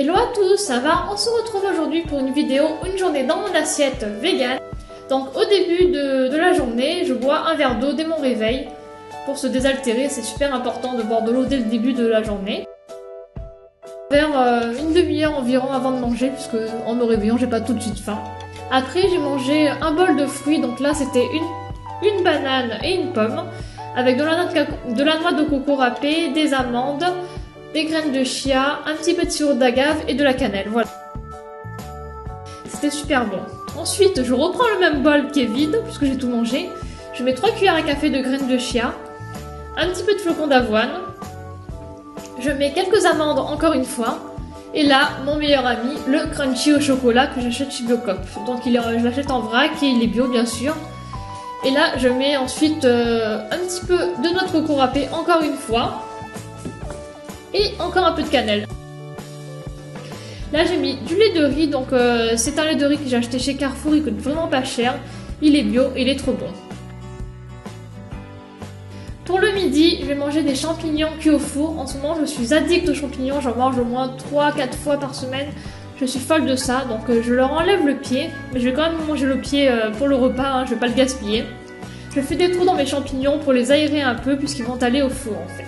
Hello à tous, ça va? On se retrouve aujourd'hui pour une vidéo, une journée dans mon assiette vegan. Donc au début de la journée, je bois un verre d'eau dès mon réveil. Pour se désaltérer, c'est super important de boire de l'eau dès le début de la journée. Vers une demi-heure environ avant de manger, puisque en me réveillant, j'ai pas tout de suite faim. Après, j'ai mangé un bol de fruits, donc là c'était une banane et une pomme, avec de la noix de coco râpée, des amandes, des graines de chia, un petit peu de sirop d'agave et de la cannelle, voilà. C'était super bon. Ensuite, je reprends le même bol qui est vide, puisque j'ai tout mangé. Je mets 3 cuillères à café de graines de chia, un petit peu de flocons d'avoine. Je mets quelques amandes encore une fois. Et là, mon meilleur ami, le crunchy au chocolat que j'achète chez Biocop. Donc je l'achète en vrac et il est bio bien sûr. Et là, je mets ensuite un petit peu de noix de coco râpée encore une fois. Et encore un peu de cannelle. Là j'ai mis du lait de riz, donc c'est un lait de riz que j'ai acheté chez Carrefour, il coûte vraiment pas cher, il est bio et il est trop bon. Pour le midi, je vais manger des champignons cuits au four. En ce moment je suis addict aux champignons, j'en mange au moins 3-4 fois par semaine. Je suis folle de ça, donc je leur enlève le pied, mais je vais quand même manger le pied pour le repas, hein, je vais pas le gaspiller. Je fais des trous dans mes champignons pour les aérer un peu puisqu'ils vont aller au four en fait.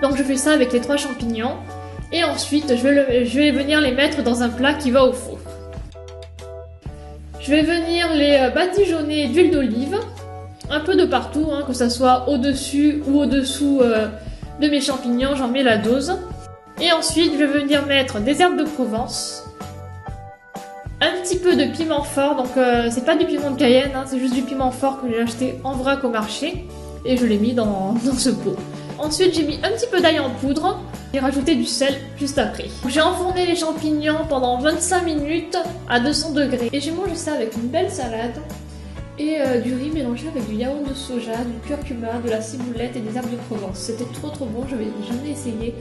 Donc je fais ça avec les 3 champignons. Et ensuite, je vais venir les mettre dans un plat qui va au four. Je vais venir les badigeonner d'huile d'olive. Un peu de partout, hein, que ça soit au-dessus ou au-dessous de mes champignons, j'en mets la dose. Et ensuite, je vais venir mettre des herbes de Provence. Un petit peu de piment fort, donc c'est pas du piment de Cayenne, hein, c'est juste du piment fort que j'ai acheté en vrac au marché. Et je l'ai mis dans ce pot. Ensuite, j'ai mis un petit peu d'ail en poudre. J'ai rajouté du sel juste après. J'ai enfourné les champignons pendant 25 minutes à 200 degrés. Et j'ai mangé ça avec une belle salade et du riz mélangé avec du yaourt de soja, du curcuma, de la ciboulette et des herbes de Provence. C'était trop bon, je n'avais jamais essayé.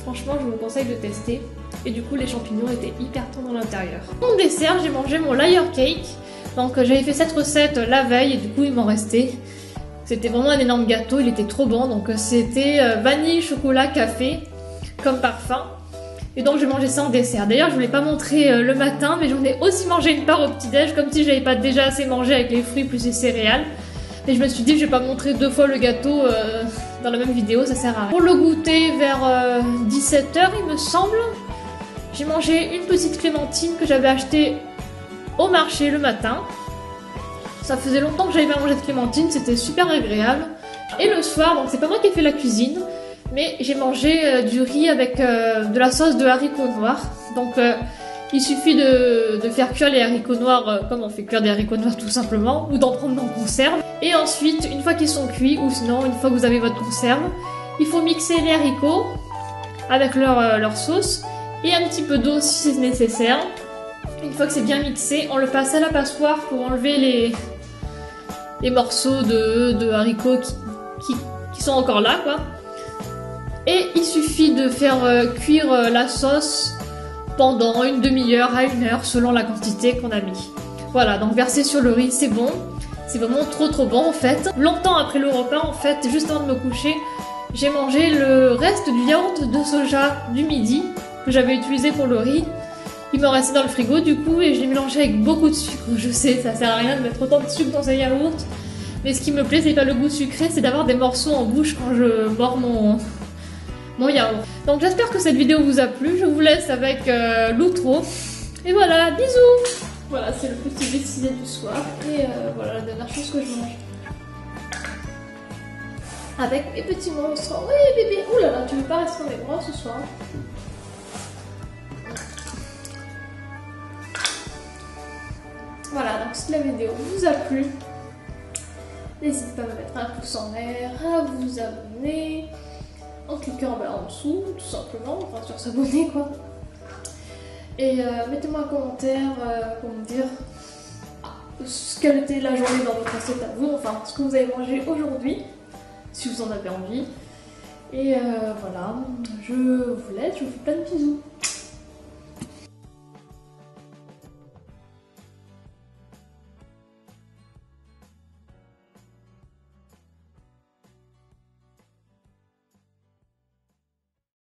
Franchement, je vous conseille de tester. Et du coup, les champignons étaient hyper tendres à l'intérieur. Mon dessert, j'ai mangé mon layer cake. Donc j'avais fait cette recette la veille et du coup, il m'en restait. C'était vraiment un énorme gâteau, il était trop bon. Donc c'était vanille, chocolat, café comme parfum. Et donc j'ai mangé ça en dessert. D'ailleurs je voulais pas montrer le matin, mais j'en ai aussi mangé une part au petit-déj, comme si j'avais pas déjà assez mangé avec les fruits plus les céréales. Et je me suis dit je vais pas montrer 2 fois le gâteau dans la même vidéo, ça sert à rien. Pour le goûter vers 17 h il me semble, j'ai mangé une petite clémentine que j'avais achetée au marché le matin. Ça faisait longtemps que j'avais pas mangé de clémentine, c'était super agréable. Et le soir, donc c'est pas moi qui ai fait la cuisine, mais j'ai mangé du riz avec de la sauce de haricots noirs. Donc il suffit de faire cuire les haricots noirs comme on fait cuire des haricots noirs tout simplement, ou d'en prendre en conserve. Et ensuite, une fois qu'ils sont cuits, ou sinon une fois que vous avez votre conserve, il faut mixer les haricots avec leur sauce et un petit peu d'eau si c'est nécessaire. Une fois que c'est bien mixé, on le passe à la passoire pour enlever les morceaux de haricots qui sont encore là, quoi. Et il suffit de faire cuire la sauce pendant une demi-heure à 1 heure selon la quantité qu'on a mis. Voilà, donc verser sur le riz, c'est bon. C'est vraiment trop bon en fait. Longtemps après le repas, en fait, juste avant de me coucher, j'ai mangé le reste du yaourt de soja du midi que j'avais utilisé pour le riz. Il me restait dans le frigo du coup et je l'ai mélangé avec beaucoup de sucre. Je sais, ça sert à rien de mettre autant de sucre dans un yaourt. Mais ce qui me plaît, c'est pas le goût sucré, c'est d'avoir des morceaux en bouche quand je mords mon yaourt. Donc j'espère que cette vidéo vous a plu. Je vous laisse avec l'outro. Et voilà, bisous. Voilà, c'est le petit décidé du soir. Et voilà la dernière chose que je mange. Avec mes petits monstres. Oui bébé. Ouh là là, tu veux pas rester dans mes bras ce soir? Voilà, donc si la vidéo vous a plu, n'hésitez pas à me mettre un pouce en l'air, à vous abonner, en cliquant en dessous, tout simplement, enfin sur s'abonner quoi. Et mettez-moi un commentaire pour me dire quelle était la journée dans votre assiette à vous, enfin ce que vous avez mangé aujourd'hui, si vous en avez envie. Et voilà, je vous laisse, je vous fais plein de bisous.